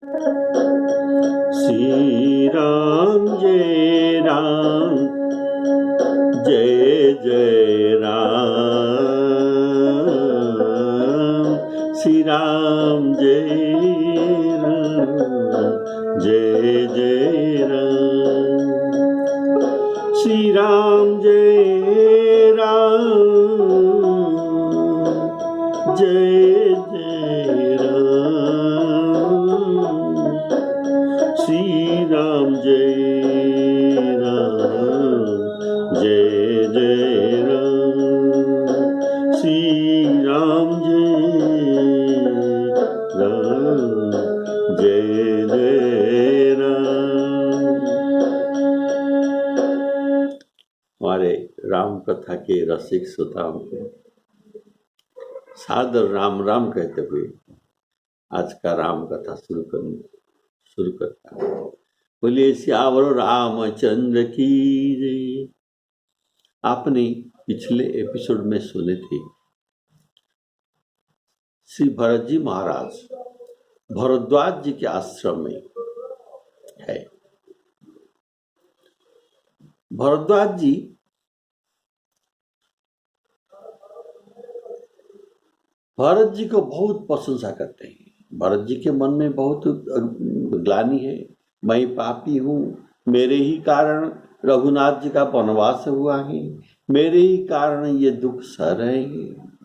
श्री राम जय राम, जय जय राम। श्री राम जय राम, जय जय राम। श्री राम जय राम, जय जय राम। श्री राम जय राम, जय जय राम। श्री राम जय राम, जय जय राम। हमारे राम कथा के रसिक श्रोताओं को सादर राम राम कहते हुए आज का राम कथा शुरू करता है। बोलिए सियावर रामचंद्र की जय। आपने पिछले एपिसोड में सुने थे श्री भरत जी महाराज भरद्वाज जी के आश्रम में है। भरद्वाज जी भरत जी को बहुत प्रशंसा करते हैं। भरत जी के मन में बहुत ग्लानि है, मैं पापी हूँ, मेरे ही कारण रघुनाथ जी का वनवास हुआ है, मेरे ही कारण ये दुख सह रहे हैं।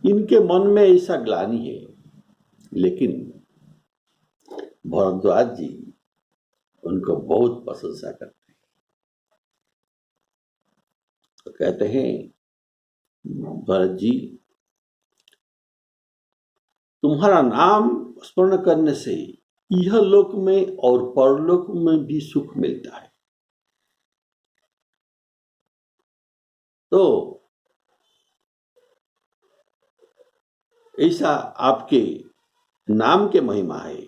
इनके मन में ऐसा ग्लानि है, लेकिन भरद्वाज जी उनको बहुत प्रशंसा करते हैं। तो कहते हैं भरत जी, तुम्हारा नाम स्मरण करने से यह लोक में और परलोक में भी सुख मिलता है। तो ऐसा आपके नाम के महिमा है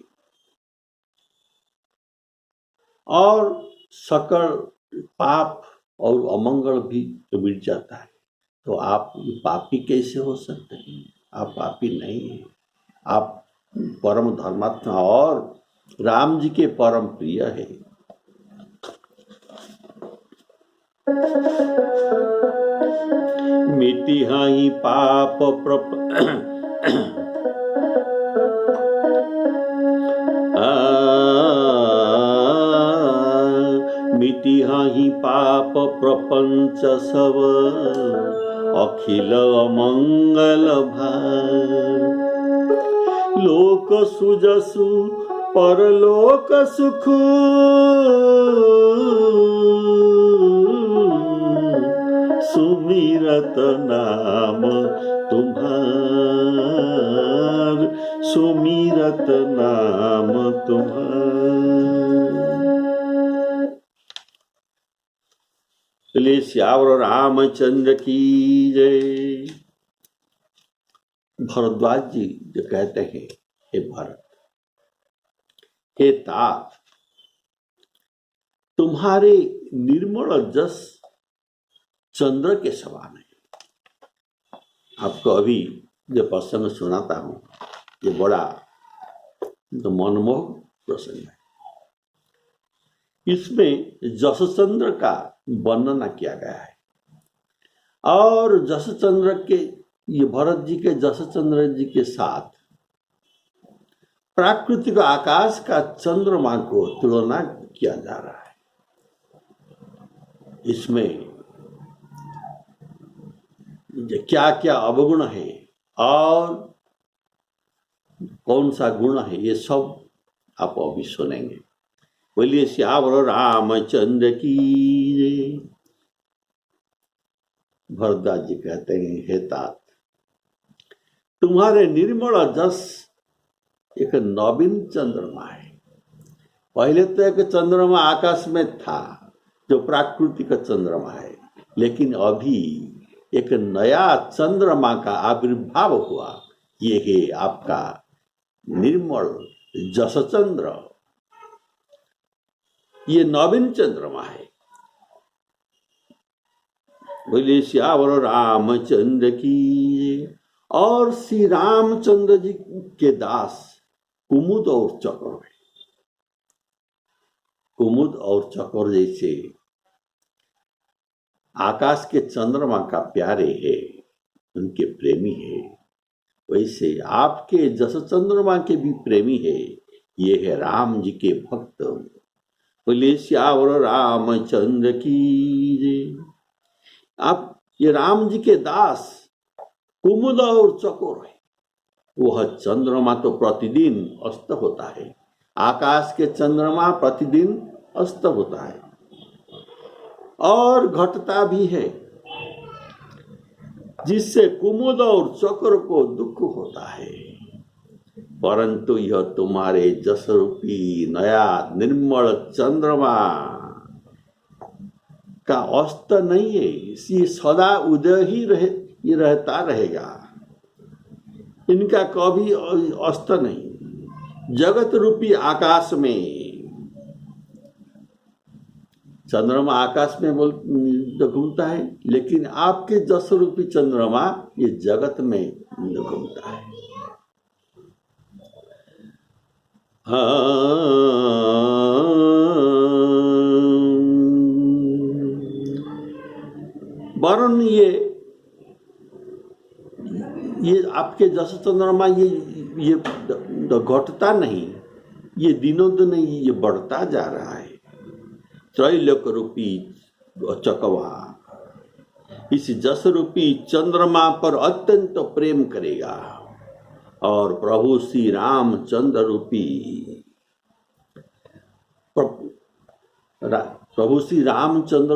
और सकल पाप और अमंगल भी मिट जाता है। तो आप पापी कैसे हो सकते हैं? आप पापी नहीं हैं, आप परम धर्मात्मा और राम जी के परम प्रिय है। मिटी हाई पाप मिटी हाई पाप प्रपंच सब, अखिल मंगल भार। लोक सुजसु परलोक सुख, सुमिरत नाम तुम्हार, सुमिरत नाम तुम्हार। चलिए सियावर रामचंद्र की जय। भरद्वाज जी जो कहते हैं, हे भरत, हे तात, तुम्हारे निर्मल जस चंद्र के समान है। आपको अभी जो प्रसंग सुनाता हूं, ये बड़ा मनमोहक प्रसंग है। इसमें जसचंद्र का वर्णना किया गया है और जसचंद्र के ये भरत जी के जसचंद्र जी के साथ प्राकृतिक आकाश का चंद्रमा को तुलना किया जा रहा है। इसमें क्या क्या अवगुण है और कौन सा गुण है, ये सब आप अभी सुनेंगे। बोलिए सियावर रामचंद्र की जय। भरद्वाज जी कहते हैं, हे तात, तुम्हारे निर्मल जस एक नवीन चंद्रमा है। पहले तो एक चंद्रमा आकाश में था जो प्राकृतिक चंद्रमा है, लेकिन अभी एक नया चंद्रमा का आविर्भाव हुआ। ये है आपका निर्मल जसचंद्र, ये नवीन चंद्रमा है। बोले सियावर रामचंद्र की। और श्री रामचंद्र जी के दास कुमुद और चकोर है। कुमुद और चकोर जैसे आकाश के चंद्रमा का प्यारे है, उनके प्रेमी है, वैसे आपके जस चंद्रमा के भी प्रेमी है। ये है राम जी के भक्त। बोले श्यावर रामचंद्र की जय। आप ये राम जी के दास कुमुद और चकोर है। वह चंद्रमा तो प्रतिदिन अस्त होता है, आकाश के चंद्रमा प्रतिदिन अस्त होता है और घटता भी है, जिससे कुमुद और चक्र को दुख होता है। परंतु यह तुम्हारे जस रूपी नया निर्मल चंद्रमा का अस्त नहीं है, ये सदा उदय ही रहता रहेगा, इनका कभी अस्त नहीं। जगत रूपी आकाश में चंद्रमा आकाश में घूमता है, लेकिन आपके जस रूपी चंद्रमा ये जगत में घूमता है। वरुण ये आपके जस चंद्रमा ये घटता नहीं, ये दिनों दिन ये बढ़ता जा रहा है। त्रैलोक रूपी चकवा इस जस रूपी चंद्रमा पर अत्यंत प्रेम करेगा और प्रभु श्री रामचंद्र रूपी प्रभु श्री रामचंद्र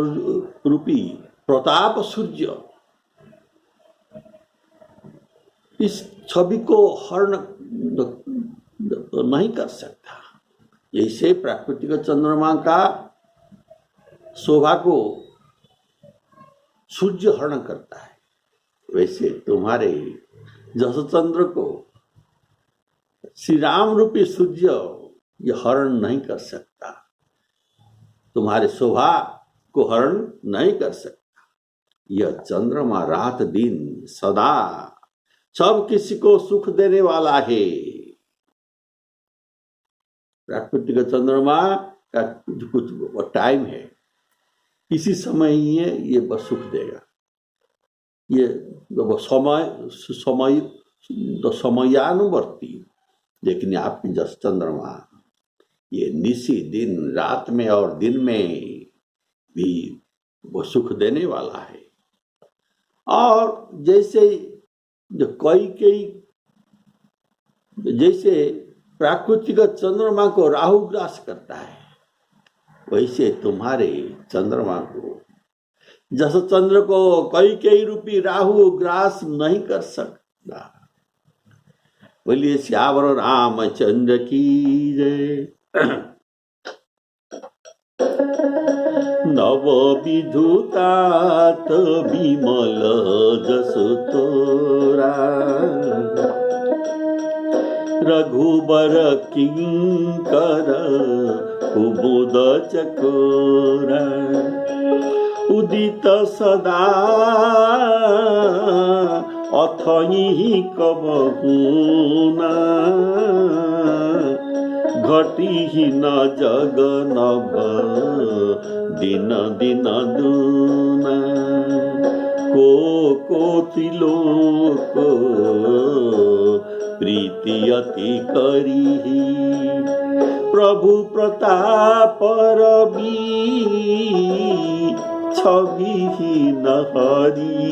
रूपी प्रताप सूर्य इस छवि को हरण नहीं कर सकता। जैसे प्राकृतिक चंद्रमा का शोभा को सूर्य हरण करता है, वैसे तुम्हारे जस चंद्र को श्री राम रूपी सूर्य यह हरण नहीं कर सकता, तुम्हारे शोभा को हरण नहीं कर सकता। यह चंद्रमा रात दिन सदा सब किसी को सुख देने वाला है। प्राकृतिक चंद्रमा का कुछ टाइम है, इसी समय ही ये बस सुख देगा। ये समयानुवर्ती, लेकिन आपकी जस चंद्रमा ये निशी दिन रात में और दिन में भी वो सुख देने वाला है। और जैसे जो जैसे प्राकृतिक चंद्रमा को राहु ग्रास करता है, वैसे तुम्हारे चंद्रमा को जस चंद्र को कई रूपी राहु ग्रास नहीं कर सकता। बोलिए श्यावर रामचंद्र की जय। नव विधुतात विमल जस तोरा, रघुबर किंकर कुमुद चकोरा, उदित सदा अथहि कबहुना, घटी न जग नभ दिन दिन दूना, को त्रिलोक प्रीति अति करी, प्रभु प्रताप रवि छवि न हरि।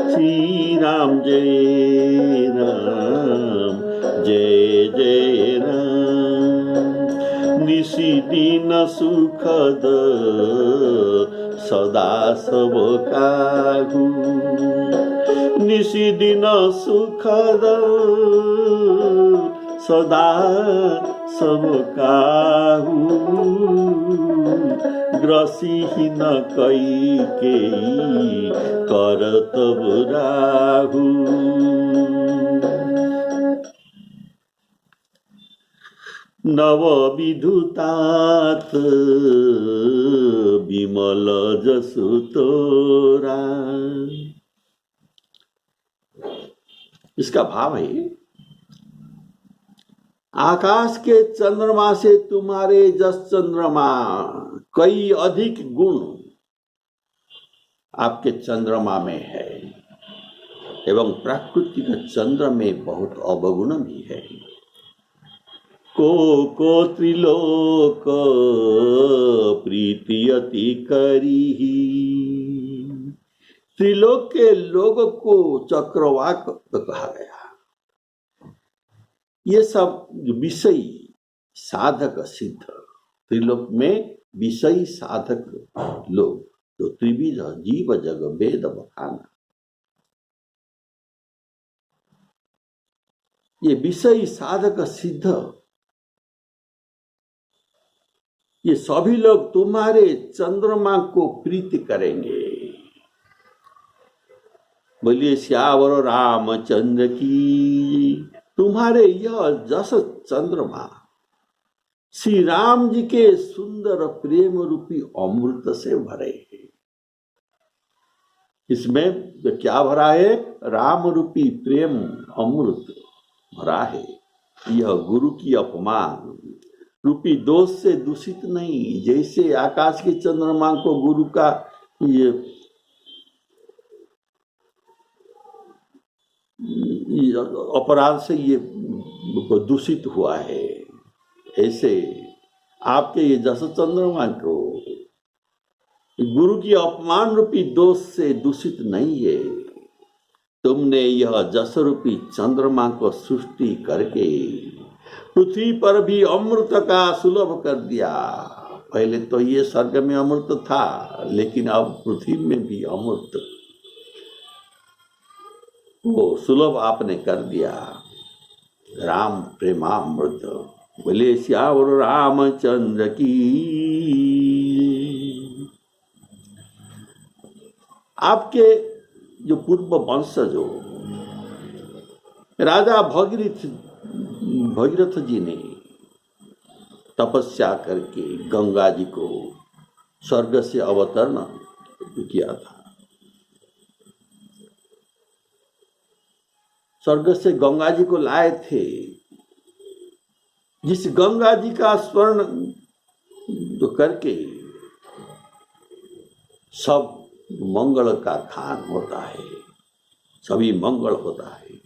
श्री राम जय राम जय जय राम। निशि दिन सुखद सदा सब काहू, निशि दिन सुखद सदा सब काहू, ग्रसी न कई के करतब राहू। नव विधुतात विमल जसु तोरा, इसका भाव है, आकाश के चंद्रमा से तुम्हारे जस चंद्रमा कई अधिक गुण आपके चंद्रमा में है, एवं प्राकृतिक चंद्र में बहुत अवगुण भी है। को त्रिलोक प्रीति अति करी, त्रिलोक के लोग को चक्रवाक कहा गया। ये सब विषयी साधक सिद्ध, त्रिलोक में विषयी साधक लोग जो त्रिविध जीव जग वेद बखाना, ये विषयी साधक सिद्ध, ये सभी लोग तुम्हारे चंद्रमा को प्रीति करेंगे। बोलिए श्यावर रामचंद्र की। तुम्हारे यह जस चंद्रमा श्री राम जी के सुंदर प्रेम रूपी अमृत से भरे हैं। इसमें क्या भरा है? राम रूपी प्रेम अमृत भरा है। यह गुरु की अपमान रूपी दोष से दूषित नहीं। जैसे आकाश के चंद्रमा को गुरु का ये अपराध से ये दूषित हुआ है, ऐसे आपके ये जस चंद्रमा को गुरु की अपमान रूपी दोष से दूषित नहीं है। तुमने यह जस रूपी चंद्रमा को सृष्टि करके पृथ्वी पर भी अमृत का सुलभ कर दिया। पहले तो ये स्वर्ग में अमृत था, लेकिन अब पृथ्वी में भी अमृत वो सुलभ आपने कर दिया। राम प्रेमामृत। बोले श्यावर रामचंद्र की। आपके जो पूर्व वंशज हो राजा भगीरथ जी ने तपस्या करके गंगा जी को स्वर्ग से अवतरण किया था। स्वर्ग से गंगा जी को लाए थे, जिस गंगा जी का स्मरण करके सब मंगल का खान होता है, सभी मंगल होता है।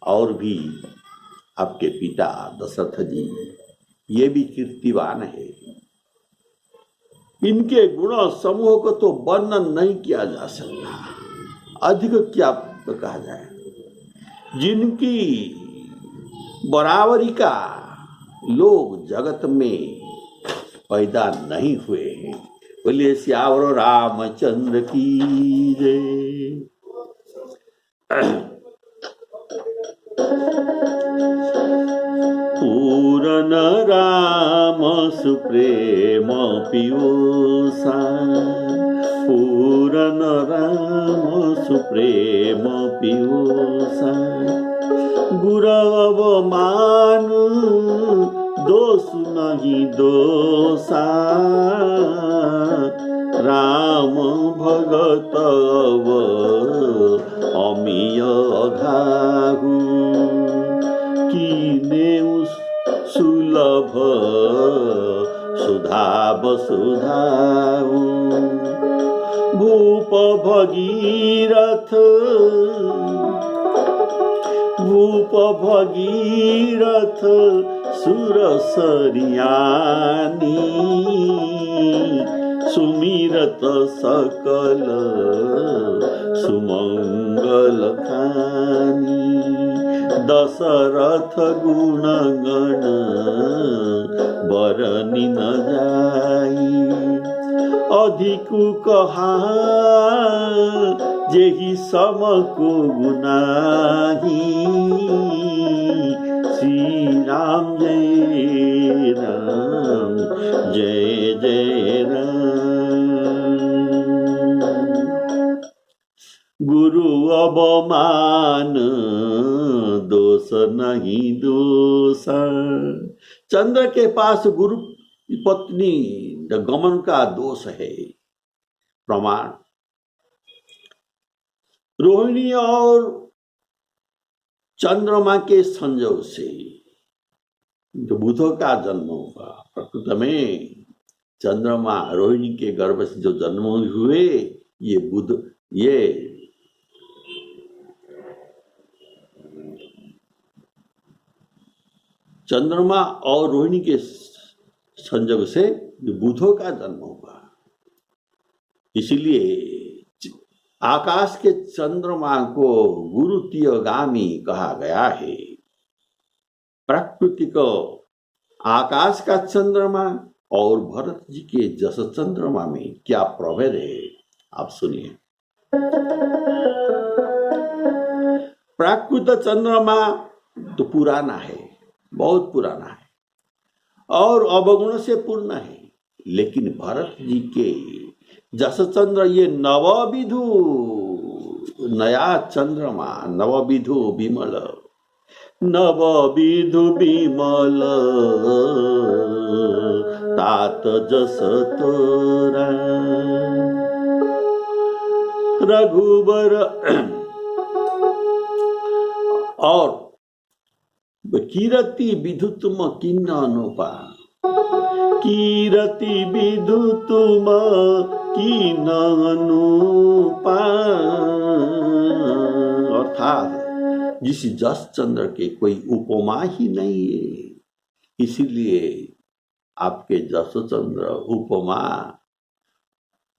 और भी आपके पिता दशरथ जी ये भी कीर्तिवान है। इनके गुण समूह को तो वर्णन नहीं किया जा सकता, अधिक क्या कहा जाए। जिनकी बराबरी का लोग जगत में पैदा नहीं हुए हैं। बोलिए श्यावर रामचंद्र की जय। पूरन राम सुप्रेम पीयूषा, पूरन राम सुप्रेम पीयूषा, गुरव मान दोष नहीं दोषा, राम भगत अमीय अघाहु, कीने सुलभ सुधा वसुधाऊ, भूप भगीरथ भूप भगीरथ सुरसरियानी, सुमिरत सकल सुमंगल खानी, दशरथ गुण गण बरनी न जाई, अधिकु कहा जेहि सम को गुनाही, श्री राम जय राम जय जय राम। गुरु अवमान दोष नहीं दोषा। चंद्र के पास गुरु पत्नी गमन का दोष है। प्रमाण रोहिणी और चंद्रमा के संयोग से जो बुधों का जन्म हुआ, प्रकृति में चंद्रमा रोहिणी के गर्भ से जो जन्म हुए, ये बुध, ये चंद्रमा और रोहिणी के संयोग से जो बुधों का जन्म हुआ, इसलिए आकाश के चंद्रमा को गुरुतीयगामी कहा गया है। प्रकृति को आकाश का चंद्रमा और भरत जी के जस चंद्रमा में क्या प्रभेद है, आप सुनिए। प्राकृत चंद्रमा तो पुराना है, बहुत पुराना है और अवगुण से पूर्ण है, लेकिन भरत जी के जस चंद्र ये नवविधु नया चंद्रमा, नवविधु विमल, नवविधु विमल तात जस तोरा रघुबर, और कीरति विधुतम किन्न अनुपा, कीरति विधुतम किन्न अनुपा, अर्थात जिस जस चंद्र के कोई उपमा ही नहीं है, इसीलिए आपके जस चंद्र उपमा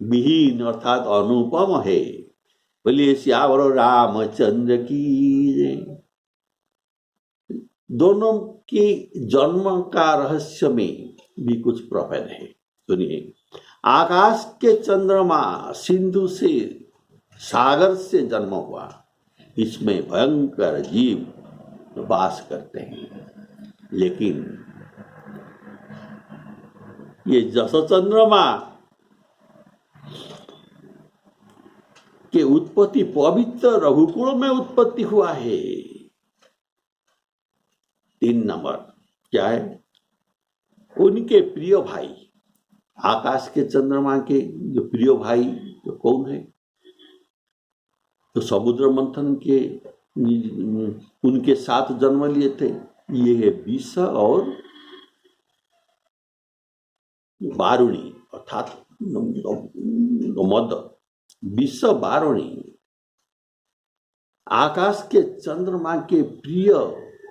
विहीन अर्थात अनुपम है। बोलिए श्यावर रामचंद्र की जय। दोनों के जन्म का रहस्य में भी कुछ प्रभेद है, सुनिए। आकाश के चंद्रमा सिंधु से, सागर से जन्म हुआ, इसमें भयंकर जीव वास करते हैं, लेकिन ये जस चंद्रमा के उत्पत्ति पवित्र रघुकुल में उत्पत्ति हुआ है। 3 नंबर क्या है, उनके प्रिय भाई, आकाश के चंद्रमा के जो प्रिय भाई जो कौन है, तो समुद्र मंथन के उनके साथ जन्म लिए थे, ये है विष और वारुणी अर्थात मद, विष वारुणी आकाश के चंद्रमा के प्रिय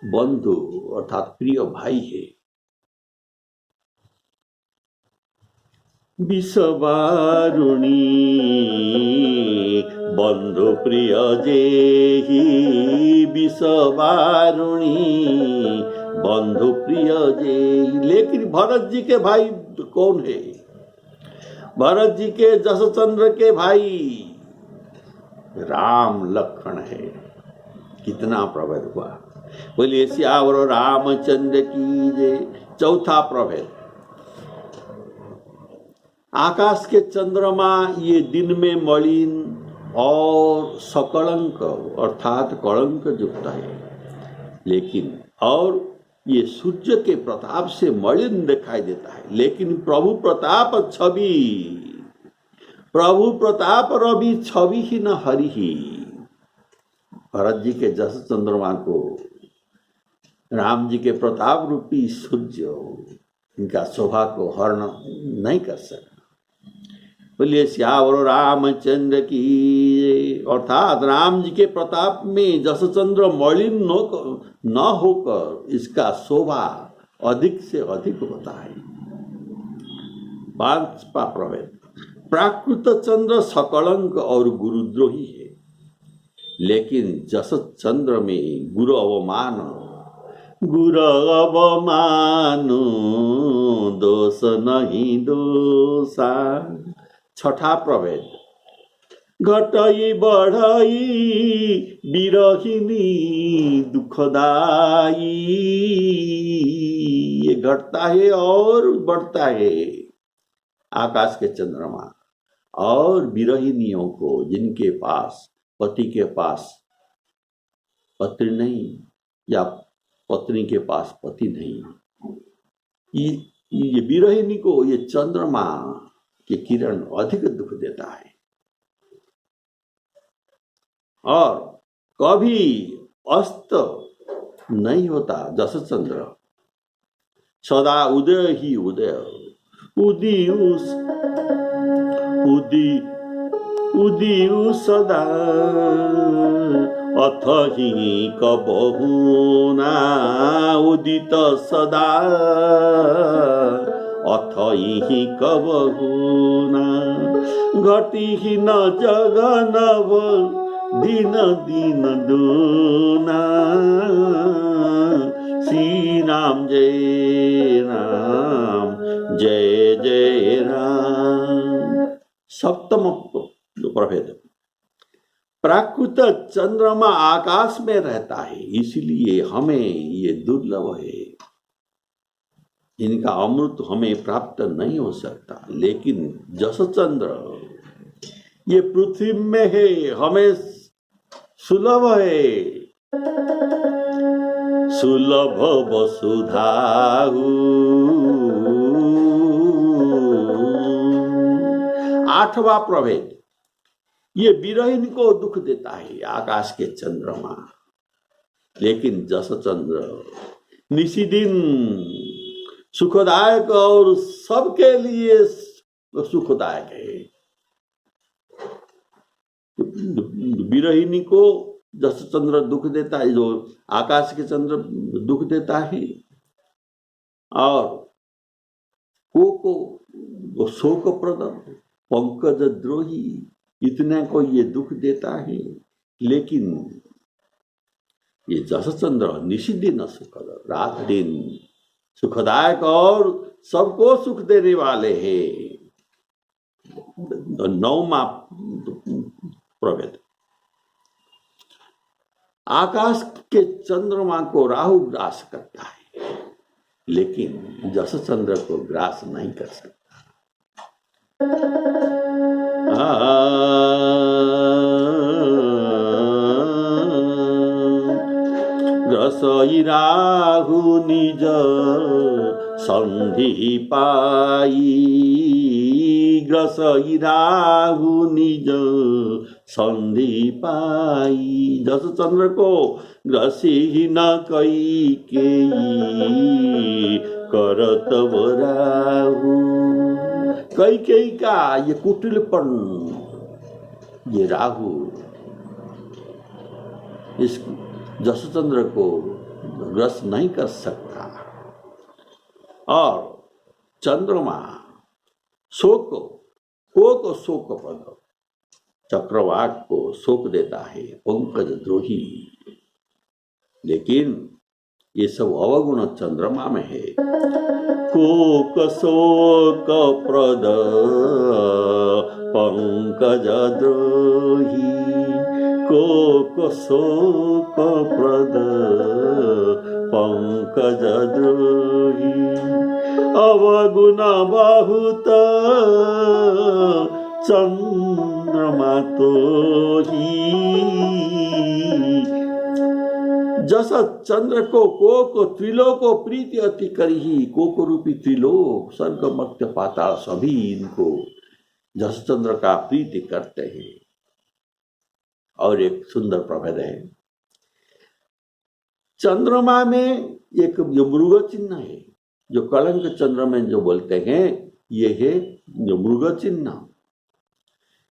बंधु अर्थात प्रिय भाई है। विष वारुणी बंधु प्रिय जेहि, विष वारुणी बंधु प्रिय जेहि। लेकिन भरत जी के भाई कौन है? भरत जी के जसचंद्र के भाई राम लक्ष्मण है। कितना प्रभेद हुआ, बोलिए सियावर रामचंद्र की जय। चौथा प्रभेद, आकाश के चंद्रमा ये दिन में मलिन और सकलंक अर्थात कलंक युक्त है, लेकिन और ये सूर्य के प्रताप से मलिन दिखाई देता है, लेकिन प्रभु प्रताप छवि, प्रभु प्रताप रवि छवि ही न हरि ही। भरत जी के जस चंद्रमा को राम जी के प्रताप रूपी सूर्य इनका शोभा को हरण नहीं कर सकता। बोलिए श्यावर रामचंद्र की, अर्थात राम जी के प्रताप में जस चंद्र मलिन न होकर इसका शोभा अधिक से अधिक होता है। 5वां प्रभेद, प्राकृत चंद्र सकलंक और गुरुद्रोही है, लेकिन जस चंद्र में गुरु अवमान दोष नहीं दोषा। 6ठा प्रभेद, घटई बढ़ई विरहिनी दुखदाई, ये घटता है और बढ़ता है आकाश के चंद्रमा, और विरहिनियों को जिनके पास पति के पास पत्नी नहीं या पत्नी के पास पति नहीं, ये विरहिनी को ये चंद्रमा के किरण अधिक दुख देता है। और कभी अस्त नहीं होता जस चंद्र, सदा उदय ही उदय। उदियु सदा अथ ही कबहुना, उदित सदा अथ ही कबहुना। घटी न जगनव दिन दिन दूना, श्री राम जय राम जय जय राम। सप्तम प्रभेद। प्राकृत चंद्रमा आकाश में रहता है, इसलिए हमें ये दुर्लभ है, इनका अमृत हमें प्राप्त नहीं हो सकता। लेकिन जस चंद्र ये पृथ्वी में है, हमें सुलभ है। सुलभ वसुधाहु। 8वां प्रभेद, ये विरहीन को दुख देता है आकाश के चंद्रमा, लेकिन जस चंद्र निशिदिन सुखदायक और सबके लिए सुखदायक है। विरहिणी को जस चंद्र दुख देता है, जो आकाश के चंद्र दुख देता है, और को शोक प्रद पंकज द्रोही इतने को ये दुख देता है। लेकिन ये जस चंद्र निशिदिन सुखद, रात दिन सुखदायक और सबको सुख देने वाले हैं। 9वां प्रभेद, आकाश के चंद्रमा को राहु ग्रास करता है, लेकिन जस चंद्र को ग्रास नहीं कर सकता। ग्रसई राहु निज संधि पाई, ग्रसई राहु निज संधि पाई। जस चंद्र को ग्रसी न कई के करत राहु। कई का ये कुटिलपन, ये राहु इस जस चंद्र को ग्रस्त नहीं कर सकता। और चंद्रमा शोक को शोक पद, चक्रवाक को शोक देता है, पंकज द्रोही। लेकिन ये सब अवगुण चंद्रमा में है। कोक शोक प्रद पंकज द्रोही, कोक शोक प्रद पंकज द्रोही। अवगुण बहुत चंद्रमा तो ही, जस चंद्र को त्रिलोको प्रीति अति करी। कोको रूपी त्रिलोक, स्वर्ग मर्त्य पाताल सभी इनको जस चंद्र का प्रीति करते हैं। और एक सुंदर प्रभेद है, चंद्रमा में एक जो मृग चिन्ह है, जो कलंक चंद्र में जो बोलते हैं, ये है जो मृग चिन्ह।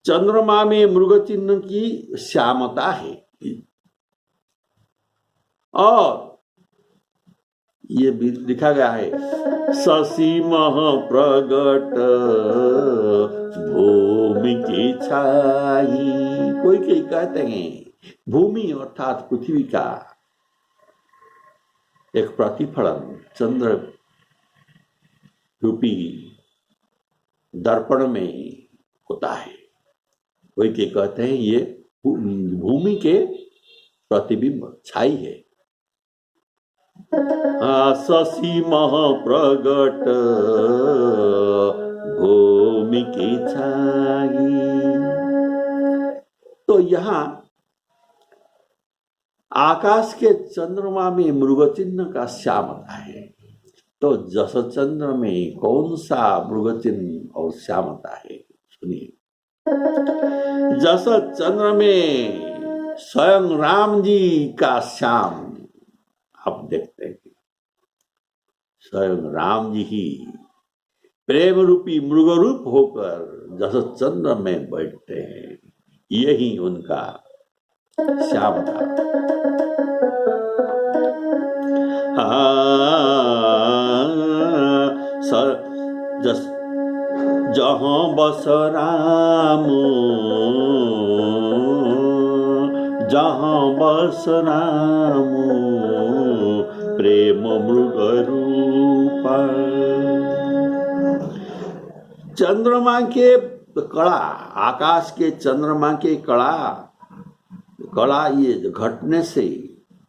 चंद्रमा में मृग चिन्ह की श्यामता है, और ये भी लिखा गया है, शशि मह प्रगट भूमि की छाई। कोई कहते हैं भूमि अर्थात पृथ्वी का एक प्रतिफलन चंद्र रूपी दर्पण में होता है। कोई कहते हैं ये भूमि के प्रतिबिंब छाई है। शशि मह प्रगट भूमि की छाई। तो यहाँ आकाश के चंद्रमा में मृग चिन्ह का श्यामता है, तो जस चंद्र में कौन सा मृग चिन्ह और श्यामता है, सुनिए। जस चंद्र में स्वयं राम जी का श्याम आप देखते हैं, स्वयं राम जी ही प्रेम रूपी मृग रूप होकर जस चंद्र में बैठते हैं, यही उनका श्याम था। जहाँ बस राम, जहाँ बस राम, प्रेम मृग रूपा। चंद्रमा के कड़ा, आकाश के चंद्रमा के कड़ा ये घटने से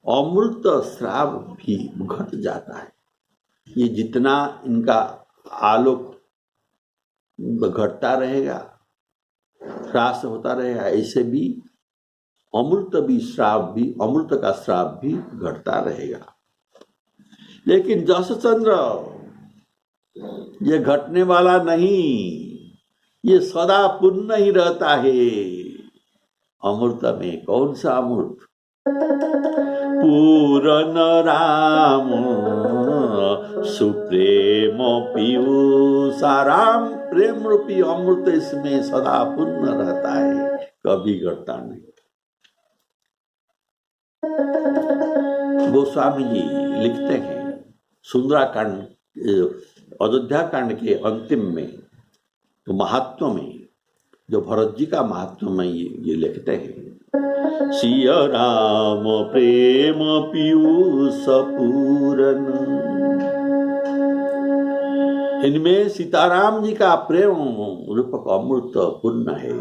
अमृत श्राव भी घट जाता है। ये जितना इनका आलोक घटता रहेगा, ह्रास होता रहेगा, ऐसे भी अमृत का श्राव भी घटता रहेगा। लेकिन जस चंद्र ये घटने वाला नहीं, ये सदा पूर्ण ही रहता है। अमृत में कौन सा अमृत? पूरन राम सुप्रेम पीयूषा, राम प्रेम रूपी अमृत इसमें सदा पूर्ण रहता है, कभी घटता नहीं। गोस्वामी जी लिखते हैं सुंदराकांड, अयोध्या कांड के अंतिम में, तो महात्म में, जो भरत जी का महात्म में ये लिखते हैं, सिया राम प्रेम पीयूष पूरन। इनमें सीताराम जी का प्रेम रूपक अमृत पूर्ण है।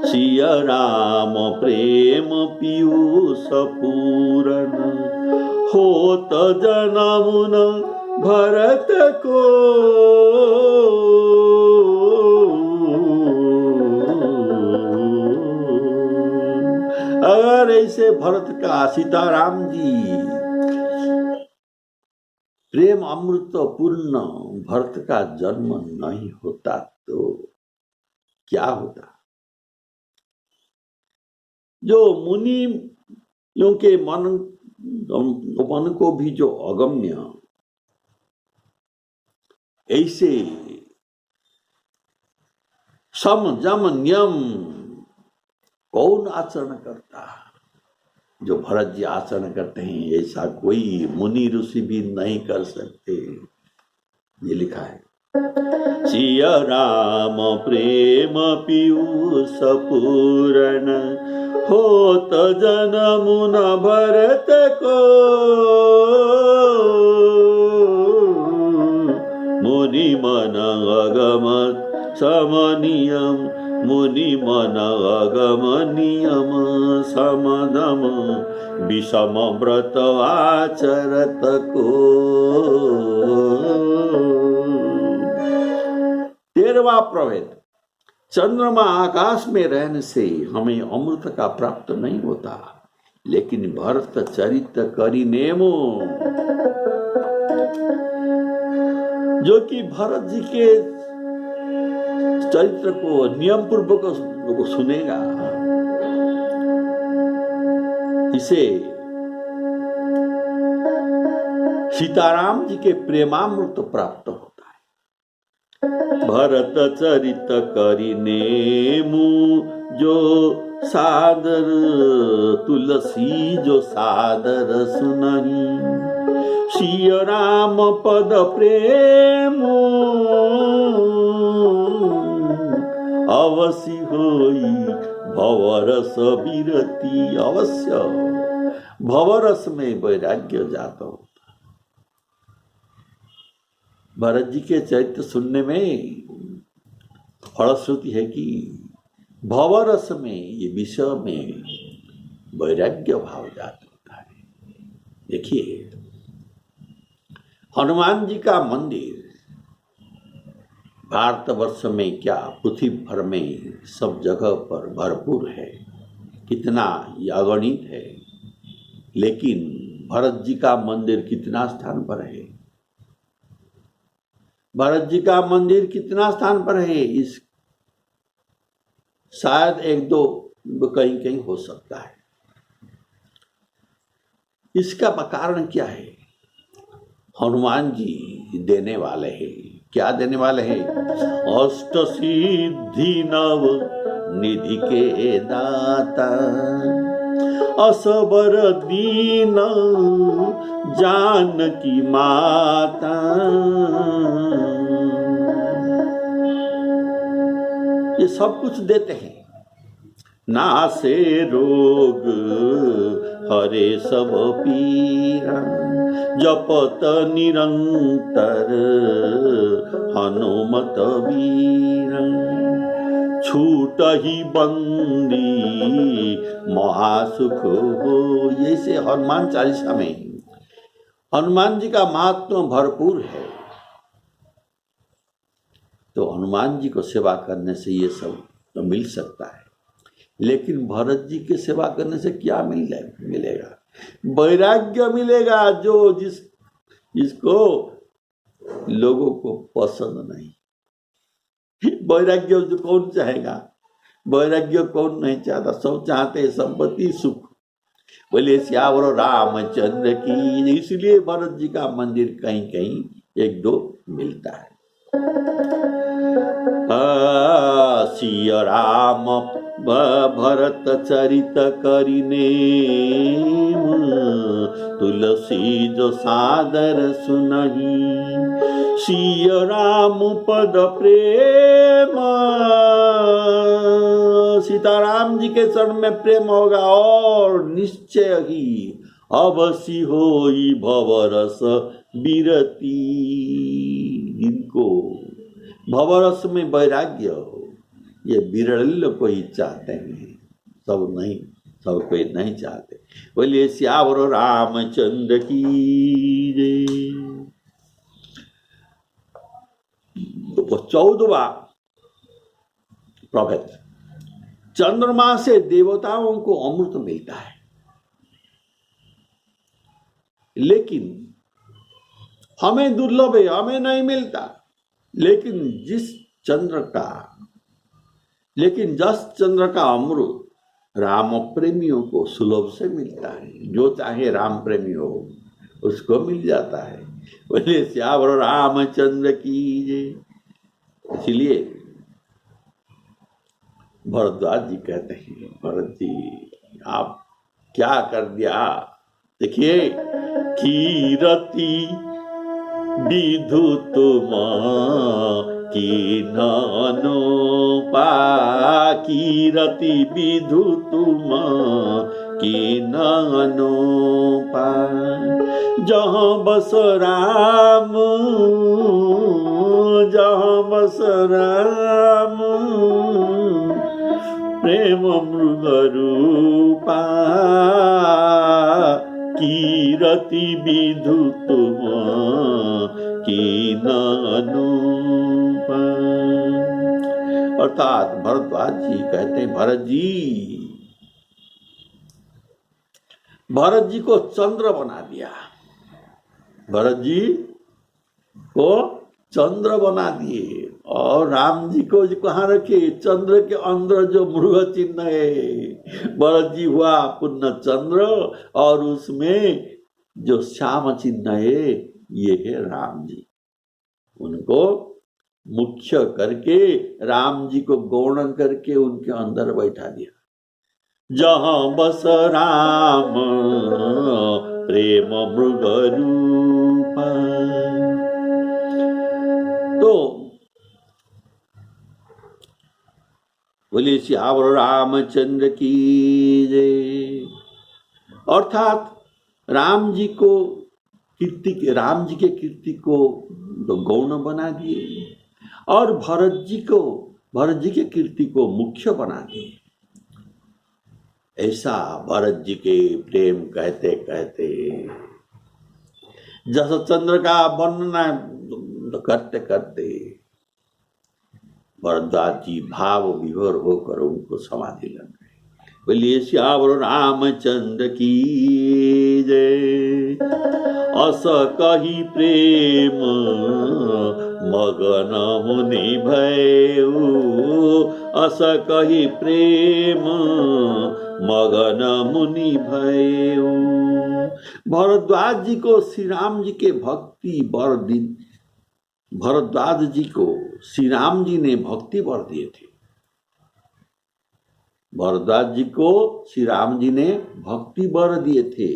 सिया राम प्रेम पीयूष पूरन, होत जनमुन भरत को, अगर ऐसे भरत का, सीताराम जी प्रेम अमृत पूर्ण भरत का जन्म नहीं होता तो क्या होता? जो मुनियों के मन को भी जो अगम्य ऐसे सम जम नियम कौन आचरण करता? जो भरत जी आचरण करते हैं, ऐसा कोई मुनि ऋषि भी नहीं कर सकते। ये लिखा है, सिया राम प्रेम पीयूष पूरण, होत जनमुन भरत को, मुनि मन अगम समनियम, मुनि मन अगम नियम समदम, विषम व्रत आचरत को। 13वां प्रभेद, चंद्रमा आकाश में रहने से हमें अमृत का प्राप्त नहीं होता, लेकिन भरत चरित करी नेमो, जो कि भरत जी के चरित्र को नियम पूर्वक सुनेगा, इसे सीताराम जी के प्रेमामृत प्राप्त होता है। भरत चरित करी नेमु, जो सादर तुलसी जो सादर सुनहि, सिय राम पद प्रेम अवश्य होई भवरस विरति। अवश्य भवरस में वैराग्य जाता होता। भरत जी के चरित्र सुनने में फलश्रुति है कि भवरस में, ये विषय में वैराग्य भाव जात होता है। देखिए, हनुमान जी का मंदिर भारतवर्ष में क्या, पृथ्वी भर में सब जगह पर भरपूर है, कितना अगणित है। लेकिन भरत जी का मंदिर कितना स्थान पर है? भरत जी का मंदिर कितना स्थान पर है? इस शायद एक दो कहीं कहीं हो सकता है, इसका कारण क्या है? हनुमान जी देने वाले हैं। क्या देने वाले हैं? अष्ट सिद्धि नव निधि के दाता, असबर दीन जानकी माता। ये सब कुछ देते हैं। नासे रोग हरे सब पीरा, जपत निरंतर हनुमत वीरा। छूट ही बंदी महासुख हो। ये से हनुमान चालीसा में हनुमान जी का महात्मा भरपूर है। तो हनुमान जी को सेवा करने से ये सब तो मिल सकता है, लेकिन भरत जी की सेवा करने से क्या मिलेगा? वैराग्य मिलेगा, जो जिसको लोगों को पसंद नहीं। वैराग्य जो कौन चाहेगा? वैराग्य कौन नहीं चाहता? सब चाहते हैं संपत्ति सुख। बोले श्यावर रामचंद्र की। इसलिए भरत जी का मंदिर कहीं कहीं एक दो मिलता है। सिय राम भरत चरित करिने, तुलसी जो सादर सुनहि। सिय राम पद प्रेम, सीताराम जी के चरण में प्रेम होगा और निश्चय ही अवश्य होई भवरस विरति। जिनको भवरस में वैराग्य हो, ये विरल को ही चाहते हैं, सब नहीं, सब कोई नहीं चाहते। बोलिए श्यावर रामचंद्र की जय। 14वां प्रभेद, चंद्रमा से देवताओं को अमृत मिलता है, लेकिन हमें दुर्लभ है, हमें नहीं मिलता। लेकिन जिस चंद्र का अमृत राम प्रेमियों को सुलभ से मिलता है। जो चाहे राम प्रेमी हो उसको मिल जाता है। बोले श्यावर रामचंद्र की जय। इसलिए भरद्वाज जी कहते हैं, भरत जी आप क्या कर दिया? देखिए, कीरति विधु तुम कीन अनुपा, कीरति विधु तुम कीन अनुपा। जहाँ बस राम, जहाँ बस राम, प्रेम मृग रूपा। कीरति विधु तुम कीन अनुपा। अर्थात भरद्वाज जी कहते हैं, भरत जी को चंद्र बना दिया। भरत जी को चंद्र बना दिए और राम जी को कहाँ रखे? चंद्र के अंदर जो मृग चिन्ह है, भरत जी हुआ पुण्य चंद्र और उसमें जो श्याम चिन्ह है ये है राम जी। उनको मुख्य करके राम जी को गौण करके उनके अंदर बैठा दिया। जहाँ बस राम प्रेम मृग रूपा। तो बोले श्यावर रामचंद्र की जय। अर्थात राम जी के कीर्ति को गौण बना दिए और भरत जी के कीर्ति को मुख्य बना दिए। ऐसा भरत जी के प्रेम कहते कहते जैसा चंद्र का वर्णन करते करते भरद्वाज जी भाव विभोर होकर उनको समाधि लग गए। बोलिए श्यावर रामचंद्र की जय। अस कही प्रेम मगन मुनि भयउ, अस कही प्रेम मगन मुनि भयो। भरद्वाज जी को श्री राम जी के भक्ति वर दी, भरद्वाज जी को श्री राम जी ने भक्ति वर दिए थे। भरद्वाज जी को श्री राम जी ने भक्ति वर दिए थे।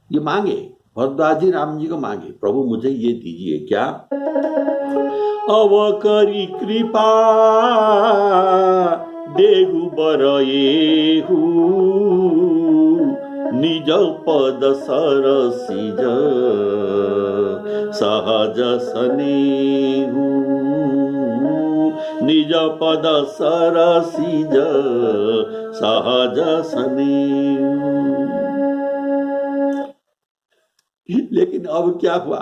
ये मांगे, भरद्वाज जी राम जी को मांगे, प्रभु मुझे ये दीजिए। क्या? अब करी कृपा देहु बर येहु, निज पद सरसिज सहज सनेहु, निज पद सरसिज सहज सनेहु। लेकिन अब क्या हुआ?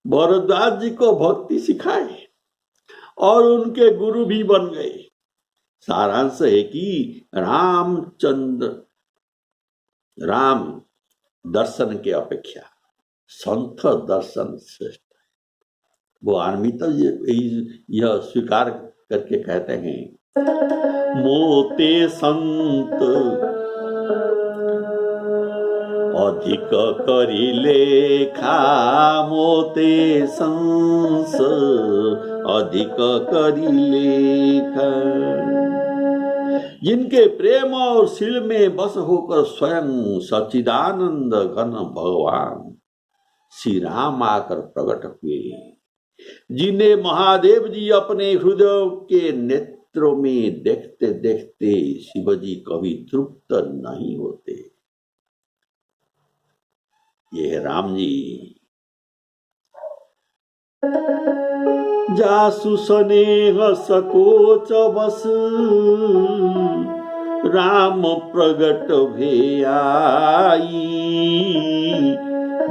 भरद्वाज जी को भक्ति सिखाए और उनके गुरु भी बन गए। सारांश है कि राम दर्शन के अपेक्षा संत दर्शन श्रेष्ठ है। वो आनमी तो यह स्वीकार करके कहते हैं, मोते संत अधिक करी लेखा, मोते संस अधिक करी लेखा। जिनके प्रेम और शील में बस होकर स्वयं सच्चिदानंद घन भगवान श्री राम आकर प्रकट हुए, जिन्हें महादेव जी अपने हृदय के नेत्रों में देखते देखते शिवजी कभी तृप्त नहीं होते। ये राम जी। जासु स्नेह सकोच बस, राम प्रगट भेआई,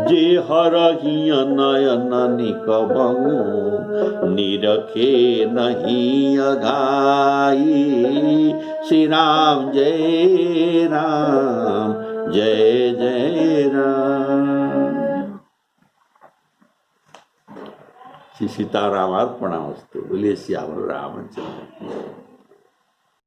जे हरहि नयन निकबहु, निरखे नहीं अघाई। श्री राम जय राम, जय जय राम। श्री सीतारामार्पणमस्तु। बोलिए श्याम रामचंद्र।